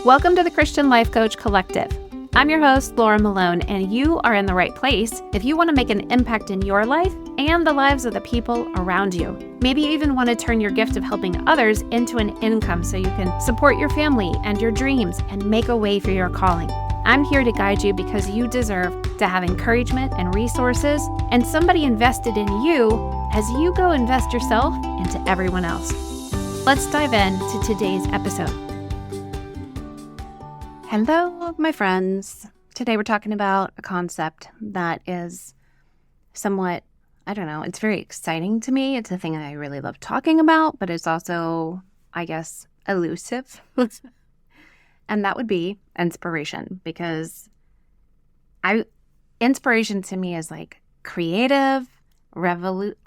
Welcome to the Christian Life Coach Collective. I'm your host, Laura Malone, and you are in the right place if you want to make an impact in your life and the lives of the people around you. Maybe you even want to turn your gift of helping others into an income so you can support your family and your dreams and make a way for your calling. I'm here to guide you because you deserve to have encouragement and resources and somebody invested in you as you go invest yourself into everyone else. Let's dive into today's episode. Hello, my friends. Today we're talking about a concept that is somewhat, it's very exciting to me. It's a thing that I really love talking about, but it's also, I guess, elusive. And that would be inspiration, because inspiration to me is like creative, revelation.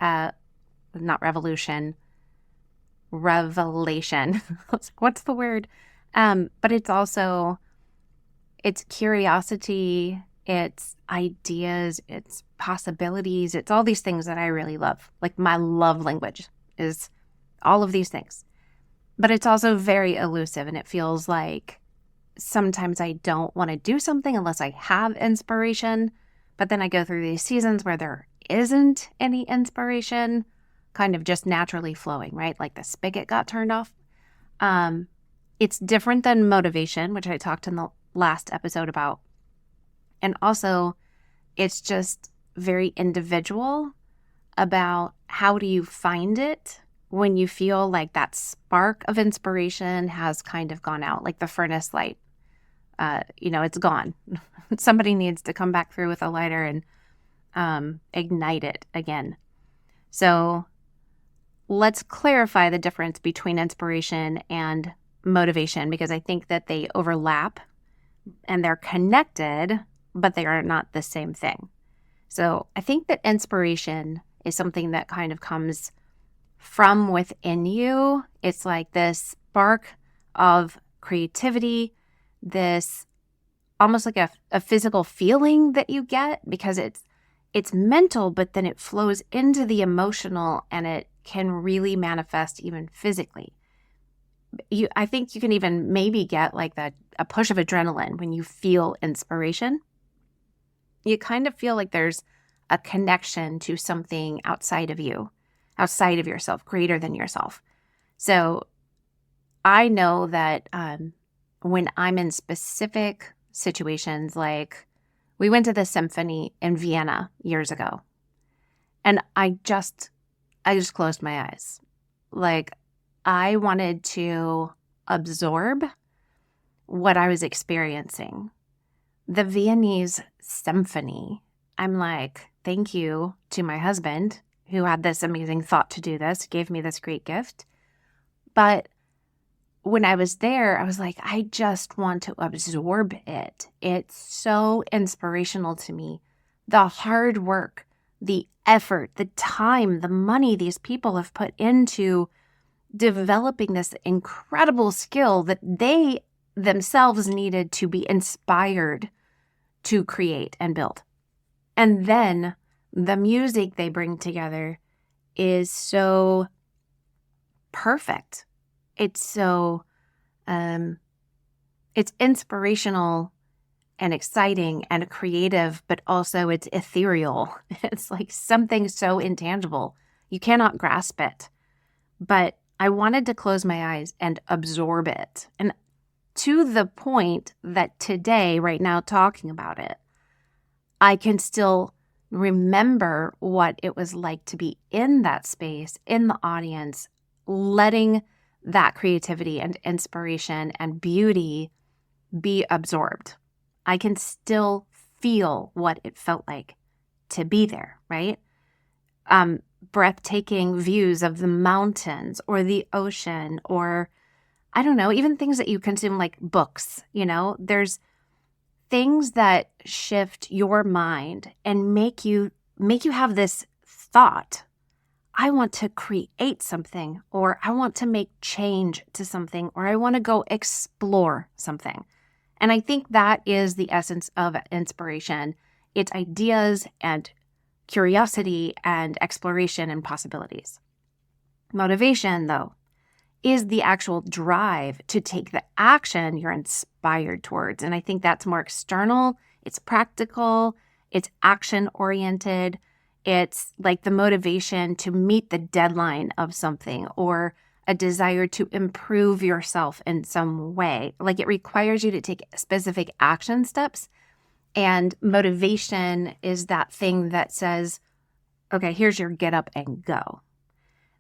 What's the word? But it's curiosity, it's ideas, it's possibilities, it's all these things that I really love. Like my love language is all of these things. But it's also very elusive, and it feels like sometimes I don't want to do something unless I have inspiration. But then I go through these seasons where there isn't any inspiration, kind of just naturally flowing, right? Like the spigot got turned off. It's different than motivation, which I talked in the last episode about. And also, it's just very individual about how do you find it when you feel like that spark of inspiration has kind of gone out, like the furnace light. It's gone. Somebody needs to come back through with a lighter and ignite it again. So let's clarify the difference between inspiration and motivation, because I think that they overlap and they're connected, but they are not the same thing. So I think that inspiration is something that kind of comes from within you. It's like this spark of creativity, this almost like a physical feeling that you get, because it's mental, but then it flows into the emotional, and it can really manifest even physically. I think you can even maybe get like a push of adrenaline when you feel inspiration. You kind of feel like there's a connection to something outside of you, outside of yourself, greater than yourself. So I know that when I'm in specific situations, like we went to the symphony in Vienna years ago, and I just closed my eyes. Like I wanted to absorb what I was experiencing. The Viennese symphony, I'm like, thank you to my husband who had this amazing thought to do this, gave me this great gift. But when I was there, I was like, I just want to absorb it. It's so inspirational to me. The hard work, the effort, the time, the money these people have put into developing this incredible skill that they themselves needed to be inspired to create and build. And then the music they bring together is so perfect. It's so, it's inspirational and exciting and creative, but also it's ethereal. It's like something so intangible. You cannot grasp it. But I wanted to close my eyes and absorb it. And to the point that today, right now, talking about it, I can still remember what it was like to be in that space, in the audience, letting that creativity and inspiration and beauty be absorbed. I can still feel what it felt like to be there, right? Breathtaking views of the mountains or the ocean, or I don't know, even things that you consume like books, there's things that shift your mind and make you have this thought, I want to create something, or I want to make change to something, or I want to go explore something. And I think that is the essence of inspiration. It's ideas and curiosity and exploration and possibilities. Motivation, though, is the actual drive to take the action you're inspired towards. And I think that's more external. It's practical. It's action-oriented. It's like the motivation to meet the deadline of something or a desire to improve yourself in some way. Like it requires you to take specific action steps. And motivation is that thing that says, okay, here's your get up and go.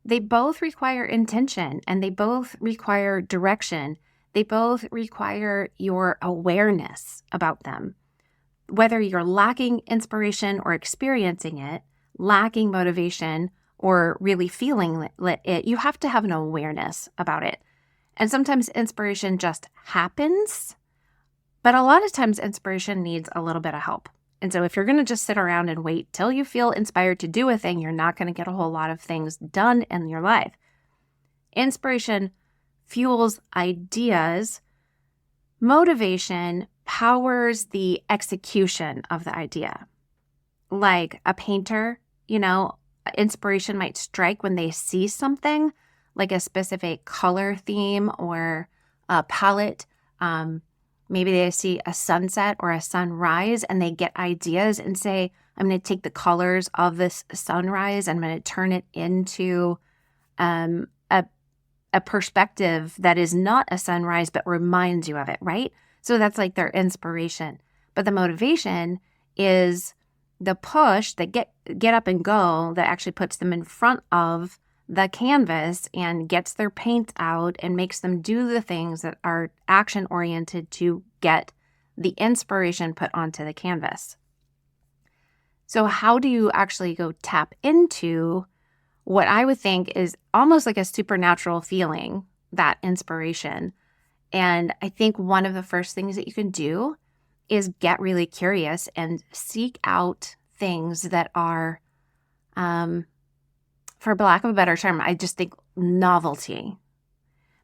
They both require intention and they both require direction. They both require your awareness about them. Whether you're lacking inspiration or experiencing it, lacking motivation or really feeling it, you have to have an awareness about it. And sometimes inspiration just happens, but a lot of times inspiration needs a little bit of help. And so if you're going to just sit around and wait till you feel inspired to do a thing, you're not going to get a whole lot of things done in your life. Inspiration fuels ideas. Motivation powers the execution of the idea. Like a painter, inspiration might strike when they see something, like a specific color theme or a palette. Maybe they see a sunset or a sunrise and they get ideas and say, I'm going to take the colors of this sunrise and I'm going to turn it into a perspective that is not a sunrise but reminds you of it, right? So that's like their inspiration. But the motivation is the push, that get up and go, that actually puts them in front of the canvas and gets their paint out and makes them do the things that are action-oriented to get the inspiration put onto the canvas. So how do you actually go tap into what I would think is almost like a supernatural feeling, that inspiration? And I think one of the first things that you can do is get really curious and seek out things that are, for lack of a better term, I just think novelty.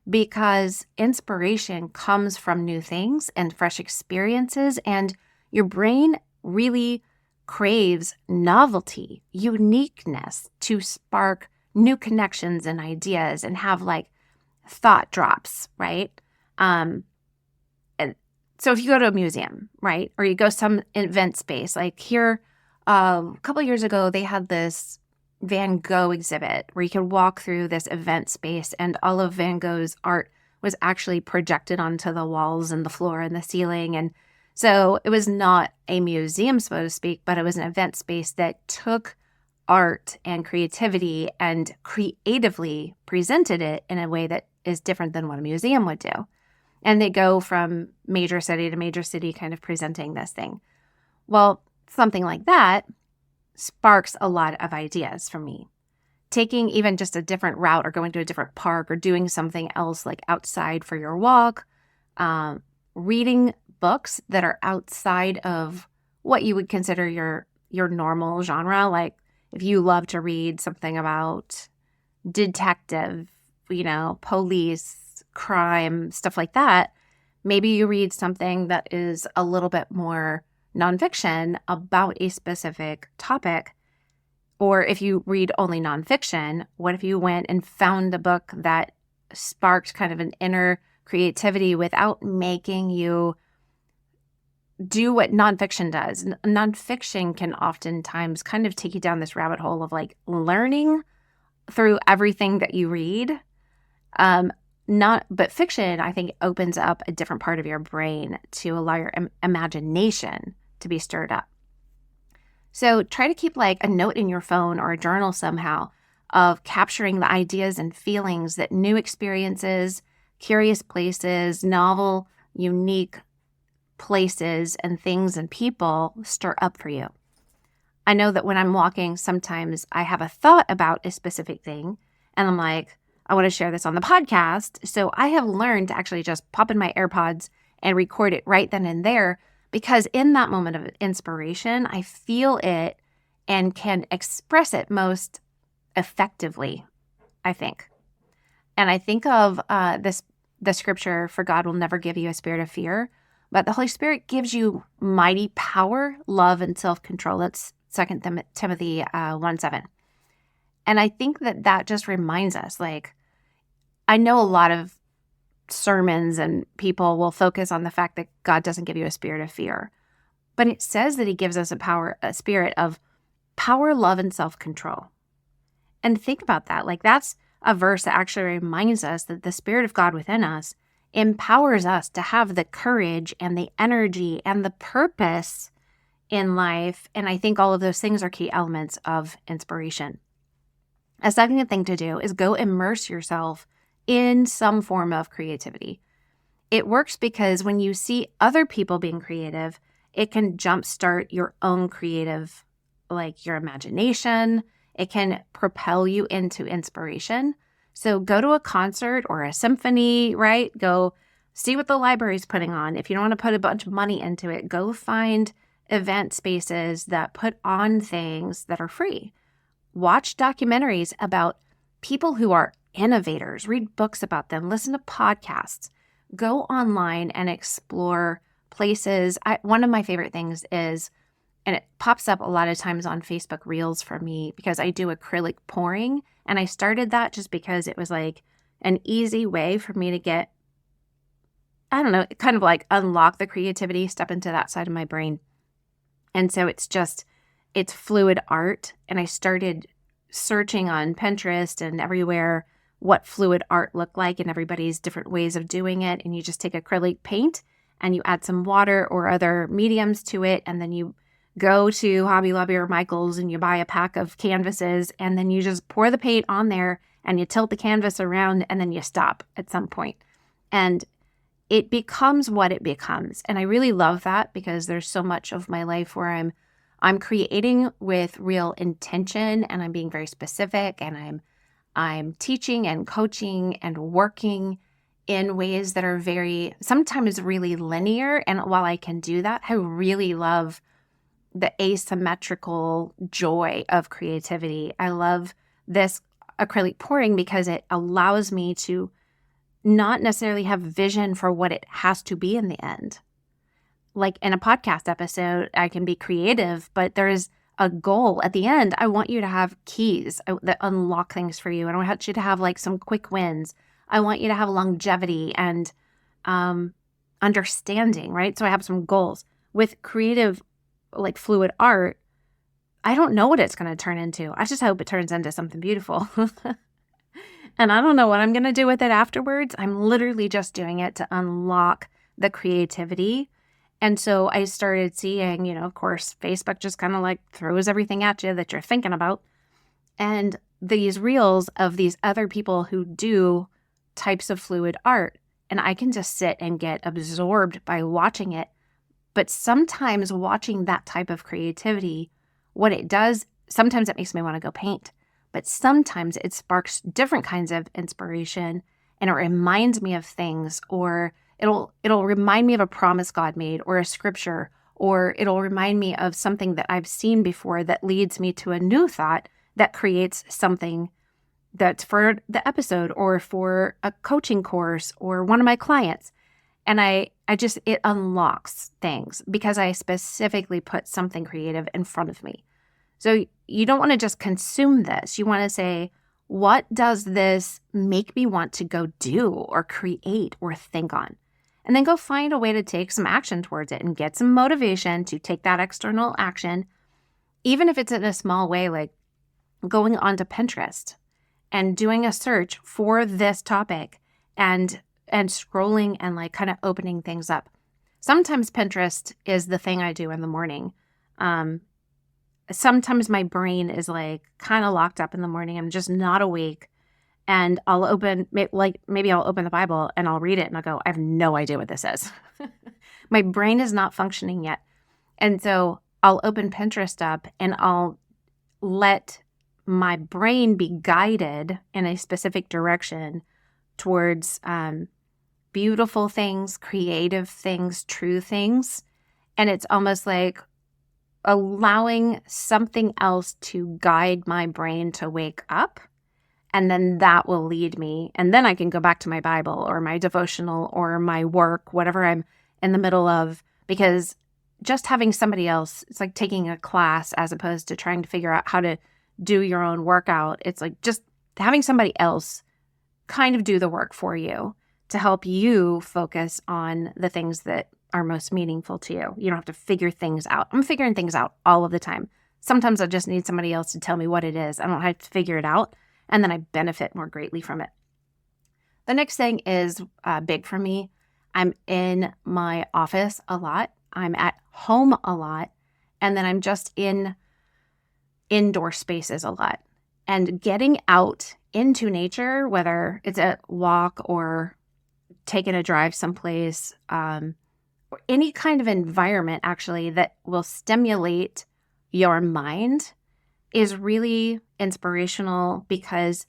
Because inspiration comes from new things and fresh experiences, and your brain really craves novelty, uniqueness to spark new connections and ideas and have like thought drops, right? And so if you go to a museum, right, or you go some event space, like here, a couple of years ago, they had this Van Gogh exhibit where you could walk through this event space and all of Van Gogh's art was actually projected onto the walls and the floor and the ceiling. And so it was not a museum, so to speak, but it was an event space that took art and creativity and creatively presented it in a way that is different than what a museum would do. And they go from major city to major city kind of presenting this thing. Well, something like that sparks a lot of ideas for me. Taking even just a different route or going to a different park or doing something else like outside for your walk, reading books that are outside of what you would consider your normal genre. Like if you love to read something about detective, police, crime, stuff like that, maybe you read something that is a little bit more nonfiction about a specific topic. Or if you read only nonfiction, what if you went and found a book that sparked kind of an inner creativity without making you do what nonfiction does? Nonfiction can oftentimes kind of take you down this rabbit hole of like learning through everything that you read. But fiction, I think, opens up a different part of your brain to allow your imagination to be stirred up. So try to keep like a note in your phone or a journal somehow of capturing the ideas and feelings that new experiences, curious places, novel, unique places and things and people stir up for you. I know that when I'm walking, sometimes I have a thought about a specific thing and I'm like, I want to share this on the podcast. So I have learned to actually just pop in my AirPods and record it right then and there, because in that moment of inspiration, I feel it and can express it most effectively, I think. And I think of the scripture, for God will never give you a spirit of fear, but the Holy Spirit gives you mighty power, love, and self-control. That's 2 Timothy 1:7. And I think that just reminds us, like, I know a lot of sermons and people will focus on the fact that God doesn't give you a spirit of fear, but it says that he gives us a spirit of power, love, and self-control. And think about that. Like, that's a verse that actually reminds us that the Spirit of God within us empowers us to have the courage and the energy and the purpose in life. And I think all of those things are key elements of inspiration. A second thing to do is go immerse yourself in some form of creativity. It works because when you see other people being creative, it can jumpstart your own creative, like your imagination. It can propel you into inspiration. So go to a concert or a symphony, right? Go see what the library's putting on. If you don't want to put a bunch of money into it, go find event spaces that put on things that are free. Watch documentaries about people who are innovators, read books about them, listen to podcasts, go online and explore places. One of my favorite things is, and it pops up a lot of times on Facebook Reels for me because I do acrylic pouring. And I started that just because it was like an easy way for me to get, I don't know, kind of like unlock the creativity, step into that side of my brain. And so it's fluid art. And I started searching on Pinterest and everywhere what fluid art looked like and everybody's different ways of doing it. And you just take acrylic paint and you add some water or other mediums to it. And then you go to Hobby Lobby or Michael's and you buy a pack of canvases and then you just pour the paint on there and you tilt the canvas around and then you stop at some point. And it becomes what it becomes. And I really love that because there's so much of my life where I'm creating with real intention and I'm being very specific and I'm teaching and coaching and working in ways that are very, sometimes really linear. And while I can do that, I really love the asymmetrical joy of creativity. I love this acrylic pouring because it allows me to not necessarily have vision for what it has to be in the end. Like in a podcast episode, I can be creative, but there is a goal at the end. I want you to have keys that unlock things for you. I don't want you to have like some quick wins. I want you to have longevity and understanding, right? So I have some goals. With creative, like fluid art, I don't know what it's going to turn into. I just hope it turns into something beautiful. And I don't know what I'm going to do with it afterwards. I'm literally just doing it to unlock the creativity. And so I started seeing, of course, Facebook just kind of like throws everything at you that you're thinking about. And these reels of these other people who do types of fluid art. And I can just sit and get absorbed by watching it. But sometimes watching that type of creativity, what it does, sometimes it makes me want to go paint. But sometimes it sparks different kinds of inspiration and it reminds me of things, or it'll remind me of a promise God made or a scripture, or it'll remind me of something that I've seen before that leads me to a new thought that creates something that's for the episode or for a coaching course or one of my clients. And it unlocks things because I specifically put something creative in front of me. So you don't want to just consume this. You want to say, what does this make me want to go do or create or think on? And then go find a way to take some action towards it and get some motivation to take that external action, even if it's in a small way, like going onto Pinterest and doing a search for this topic and scrolling and like kind of opening things up. Sometimes Pinterest is the thing I do in the morning. Sometimes my brain is like kind of locked up in the morning. I'm just not awake. And I'll open, maybe I'll open the Bible and I'll read it and I'll go, I have no idea what this is. My brain is not functioning yet. And so I'll open Pinterest up and I'll let my brain be guided in a specific direction towards beautiful things, creative things, true things. And it's almost like allowing something else to guide my brain to wake up. And then that will lead me. And then I can go back to my Bible or my devotional or my work, whatever I'm in the middle of, because just having somebody else, it's like taking a class as opposed to trying to figure out how to do your own workout. It's like just having somebody else kind of do the work for you to help you focus on the things that are most meaningful to you. You don't have to figure things out. I'm figuring things out all of the time. Sometimes I just need somebody else to tell me what it is. I don't have to figure it out, and then I benefit more greatly from it. The next thing is big for me. I'm in my office a lot. I'm at home a lot. And then I'm just in indoor spaces a lot. And getting out into nature, whether it's a walk or taking a drive someplace, or any kind of environment actually that will stimulate your mind, is really inspirational, because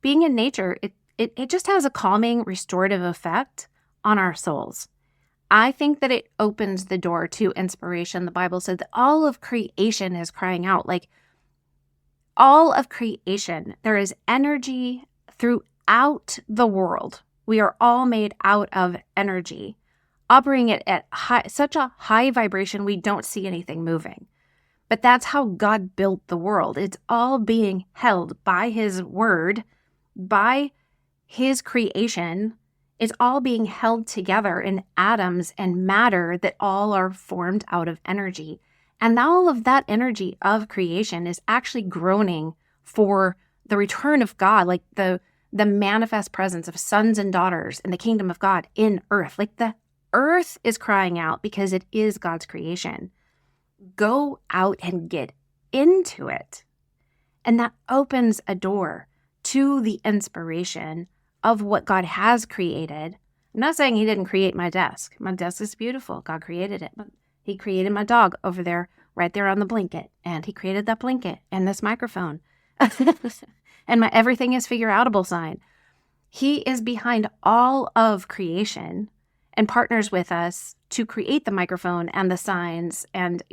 being in nature, it just has a calming, restorative effect on our souls. I think that it opens the door to inspiration. The Bible said that all of creation is crying out. Like, all of creation, there is energy throughout the world. We are all made out of energy, operating at such a high vibration we don't see anything moving. But that's how God built the world. It's all being held by His word, by His creation. It's all being held together in atoms and matter that all are formed out of energy. And all of that energy of creation is actually groaning for the return of God, like the manifest presence of sons and daughters in the kingdom of God in earth. Like, the earth is crying out because it is God's creation. Go out and get into it. And that opens a door to the inspiration of what God has created. I'm not saying He didn't create my desk. My desk is beautiful. God created it. But He created my dog over there, right there on the blanket. And He created that blanket and this microphone. And my everything is figure outable sign. He is behind all of creation and partners with us to create the microphone and the signs and,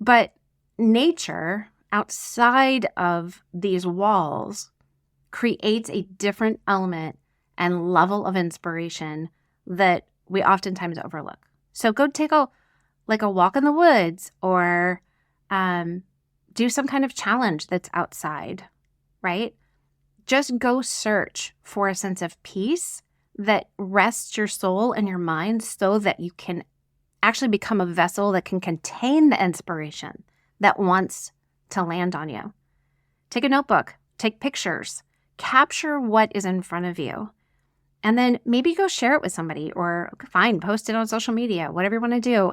but nature outside of these walls creates a different element and level of inspiration that we oftentimes overlook. So go take a walk in the woods, or do some kind of challenge that's outside, right? Just go search for a sense of peace that rests your soul and your mind, so that you can actually become a vessel that can contain the inspiration that wants to land on you. Take a notebook, take pictures, capture what is in front of you, and then maybe go share it with somebody, or post it on social media, whatever you want to do,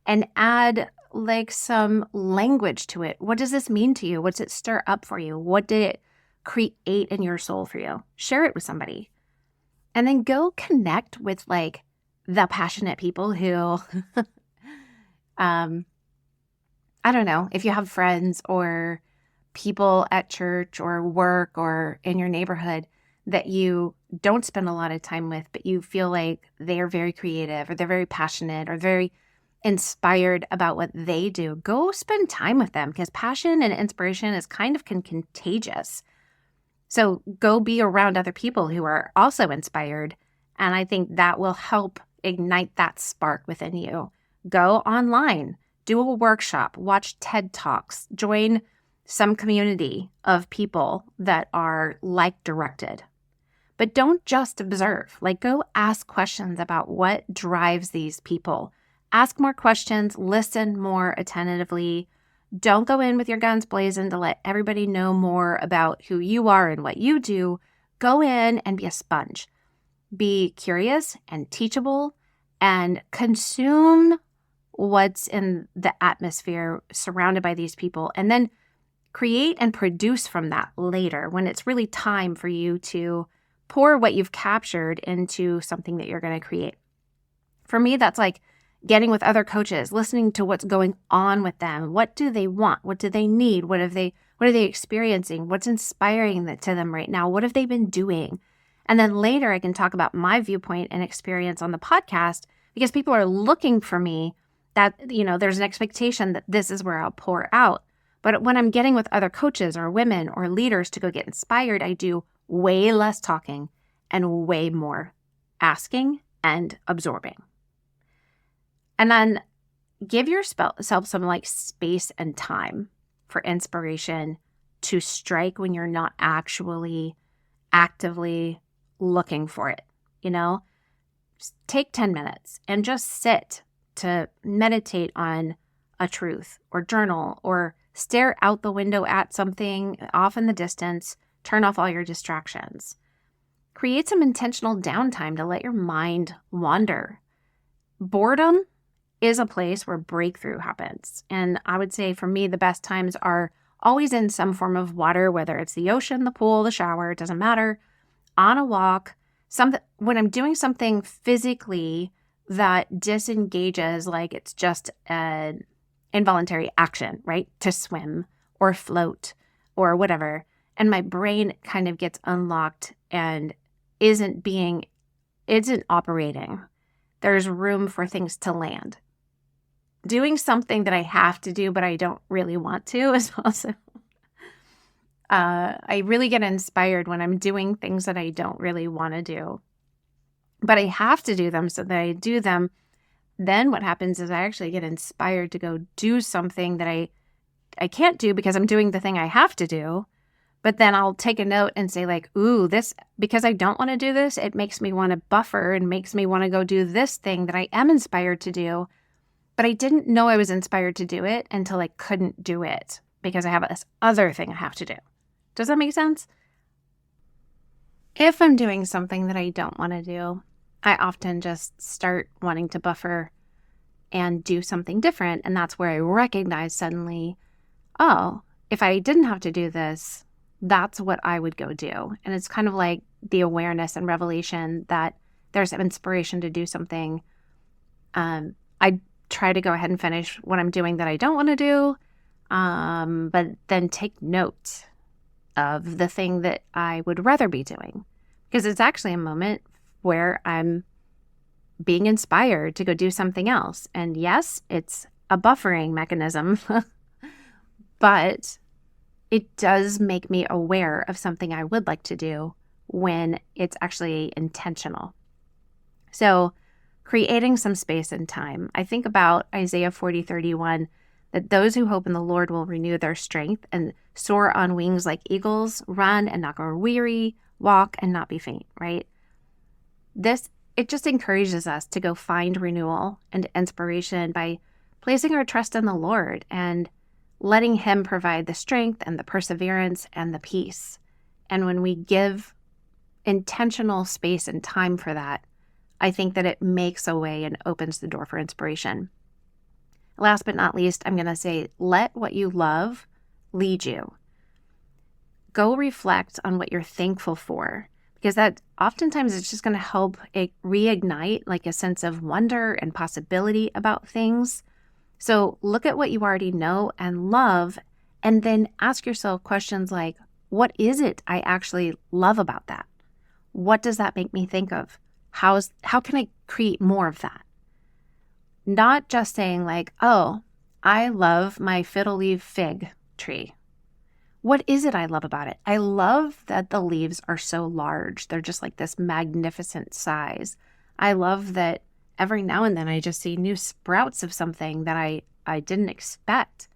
and add like some language to it. What does this mean to you? What's it stir up for you? What did it create in your soul for you? Share it with somebody. And then go connect with like the passionate people who, I don't know, if you have friends or people at church or work or in your neighborhood that you don't spend a lot of time with, but you feel like they're very creative, or they're very passionate, or very inspired about what they do, go spend time with them, because passion and inspiration is kind of contagious. So go be around other people who are also inspired, and I think that will help ignite that spark within you. Go online, do a workshop, watch TED Talks, join some community of people that are like-directed. But don't just observe. Like, go ask questions about what drives these people. Ask more questions, listen more attentively. Don't go in with your guns blazing to let everybody know more about who you are and what you do. Go in and be a sponge. Be curious and teachable, and consume what's in the atmosphere surrounded by these people, and then create and produce from that later, when it's really time for you to pour what you've captured into something that you're going to create. For me, that's like getting with other coaches, listening to what's going on with them. What do they want? What do they need? What are they experiencing? What's inspiring to them right now? What have they been doing? And then later I can talk about my viewpoint and experience on the podcast, because people are looking for me, that, there's an expectation that this is where I'll pour out. But when I'm getting with other coaches or women or leaders to go get inspired, I do way less talking and way more asking and absorbing. And then give yourself some like space and time for inspiration to strike when you're not actually actively looking for it, you know? Just take 10 minutes and just sit to meditate on a truth or journal or stare out the window at something off in the distance. Turn off all your distractions. Create some intentional downtime to let your mind wander. Boredom is a place where breakthrough happens. And I would say for me, the best times are always in some form of water, whether it's the ocean, the pool, the shower, it doesn't matter, on a walk, when I'm doing something physically that disengages, like it's just an involuntary action, right? To swim or float or whatever. And my brain kind of gets unlocked and isn't operating. There's room for things to land. Doing something that I have to do, but I don't really want to is also, I really get inspired when I'm doing things that I don't really want to do, but I have to do them so that I do them. Then what happens is I actually get inspired to go do something that I can't do because I'm doing the thing I have to do. But then I'll take a note and say like, ooh, this, because I don't want to do this, it makes me want to buffer and makes me want to go do this thing that I am inspired to do. But I didn't know I was inspired to do it until I couldn't do it because I have this other thing I have to do. Does that make sense? If I'm doing something that I don't want to do, I often just start wanting to buffer and do something different. And that's where I recognize suddenly, oh, if I didn't have to do this, that's what I would go do. And it's kind of like the awareness and revelation that there's an inspiration to do something. I try to go ahead and finish what I'm doing that I don't want to do, but then take note of the thing that I would rather be doing. Because it's actually a moment where I'm being inspired to go do something else. And yes, it's a buffering mechanism, but it does make me aware of something I would like to do when it's actually intentional. So creating some space and time. I think about Isaiah 40:31, that those who hope in the Lord will renew their strength and soar on wings like eagles, run and not grow weary, walk and not be faint, right? It just encourages us to go find renewal and inspiration by placing our trust in the Lord and letting Him provide the strength and the perseverance and the peace. And when we give intentional space and time for that, I think that it makes a way and opens the door for inspiration. Last but not least, I'm going to say, let what you love lead you. Go reflect on what you're thankful for, because that oftentimes it's just going to help it reignite like a sense of wonder and possibility about things. So look at what you already know and love, and then ask yourself questions like, what is it I actually love about that? What does that make me think of? How can I create more of that? Not just saying like, oh, I love my fiddle leaf fig tree. What is it I love about it? I love that the leaves are so large. They're just like this magnificent size. I love that every now and then I just see new sprouts of something that I didn't expect.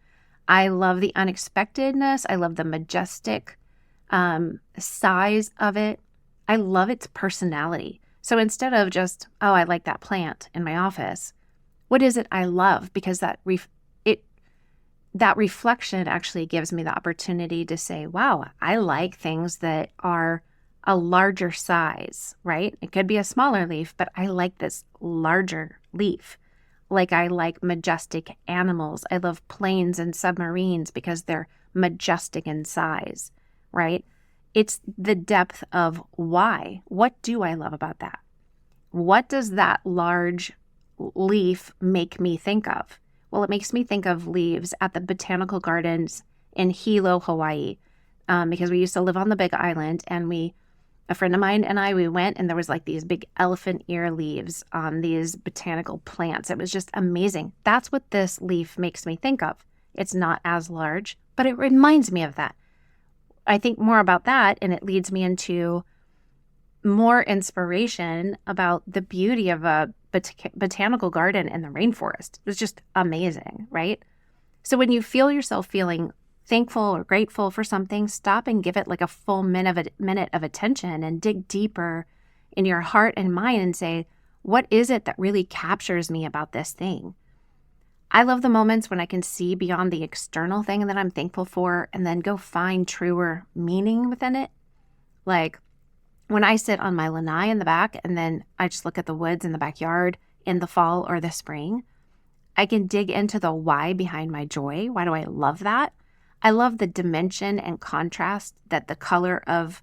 I love the unexpectedness. I love the majestic size of it. I love its personality. So instead of just, oh, I like that plant in my office, what is it I love? Because that reflection actually gives me the opportunity to say, wow, I like things that are a larger size, right? It could be a smaller leaf, but I like this larger leaf. Like I like majestic animals. I love planes and submarines because they're majestic in size, right? It's the depth of why. What do I love about that? What does that large leaf make me think of? Well, it makes me think of leaves at the botanical gardens in Hilo, Hawaii, because we used to live on the Big Island, and a friend of mine and we went, and there was like these big elephant ear leaves on these botanical plants. It was just amazing. That's what this leaf makes me think of. It's not as large, but it reminds me of that. I think more about that, and it leads me into more inspiration about the beauty of a botanical garden in the rainforest. It was just amazing, right? So when you feel yourself feeling thankful or grateful for something, stop and give it like a full minute of attention and dig deeper in your heart and mind and say, what is it that really captures me about this thing? I love the moments when I can see beyond the external thing that I'm thankful for and then go find truer meaning within it. Like when I sit on my lanai in the back and then I just look at the woods in the backyard in the fall or the spring, I can dig into the why behind my joy. Why do I love that? I love the dimension and contrast that the color of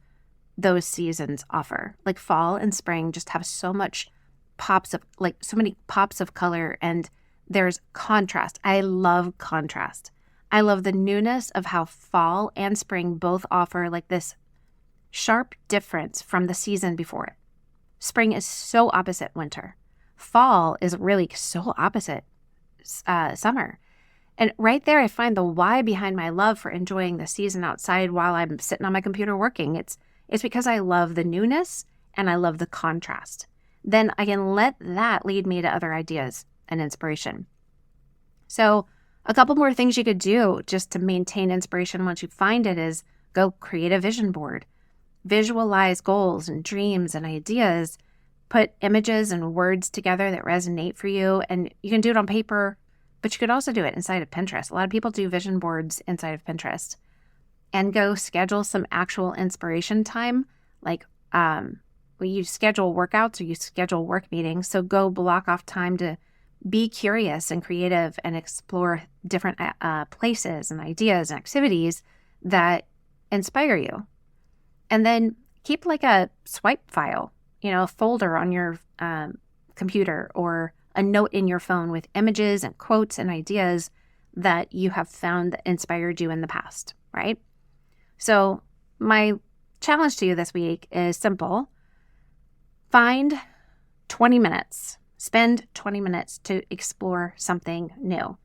those seasons offer. Like fall and spring just have so many pops of color, and there's contrast. I love contrast. I love the newness of how fall and spring both offer like this sharp difference from the season before it. Spring is so opposite winter. Fall is really so opposite summer. And right there, I find the why behind my love for enjoying the season outside while I'm sitting on my computer working. It's because I love the newness and I love the contrast. Then I can let that lead me to other ideas and inspiration. So a couple more things you could do just to maintain inspiration once you find it is go create a vision board. Visualize goals and dreams and ideas. Put images and words together that resonate for you. And you can do it on paper, but you could also do it inside of Pinterest. A lot of people do vision boards inside of Pinterest. And go schedule some actual inspiration time. Like you schedule workouts or you schedule work meetings. So go block off time to be curious and creative and explore different places and ideas and activities that inspire you. And then keep like a swipe file, a folder on your computer or a note in your phone with images and quotes and ideas that you have found that inspired you in the past, right? So my challenge to you this week is simple. Find 20 minutes. Spend 20 minutes to explore something new.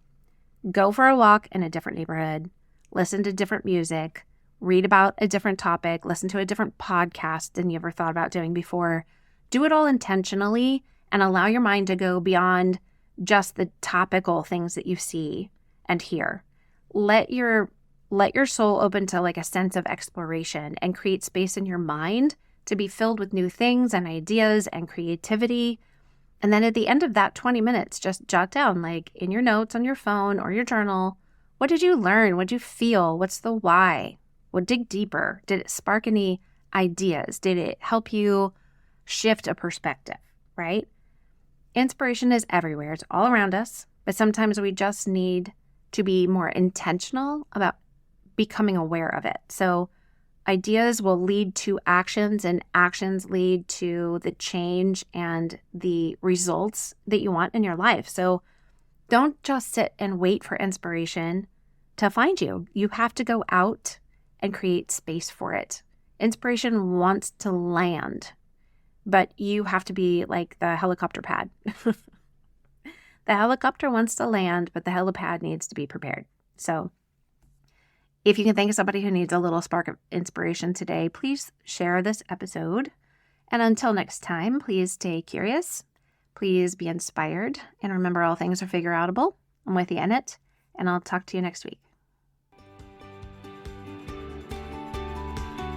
Go for a walk in a different neighborhood. Listen to different music. Read about a different topic. Listen to a different podcast than you ever thought about doing before. Do it all intentionally and allow your mind to go beyond just the topical things that you see and hear. Let your soul open to like a sense of exploration and create space in your mind to be filled with new things and ideas and creativity. And then at the end of that 20 minutes, just jot down like in your notes on your phone or your journal, what did you learn? What did you feel? What's the why? Well, dig deeper. Did it spark any ideas? Did it help you shift a perspective, right? Inspiration is everywhere. It's all around us, but sometimes we just need to be more intentional about becoming aware of it. So ideas will lead to actions and actions lead to the change and the results that you want in your life. So don't just sit and wait for inspiration to find you. You have to go out and create space for it. Inspiration wants to land, but you have to be like the helicopter pad. The helicopter wants to land, but the helipad needs to be prepared. So if you can think of somebody who needs a little spark of inspiration today, please share this episode. And until next time, please stay curious. Please be inspired. And remember, all things are figure outable. I'm with you in it. And I'll talk to you next week.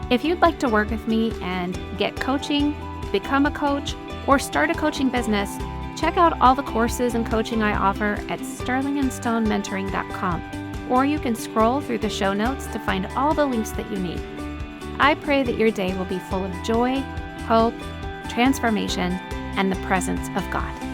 If you'd like to work with me and get coaching, become a coach, or start a coaching business, check out all the courses and coaching I offer at sterlingandstonementoring.com. Or you can scroll through the show notes to find all the links that you need. I pray that your day will be full of joy, hope, transformation, and the presence of God.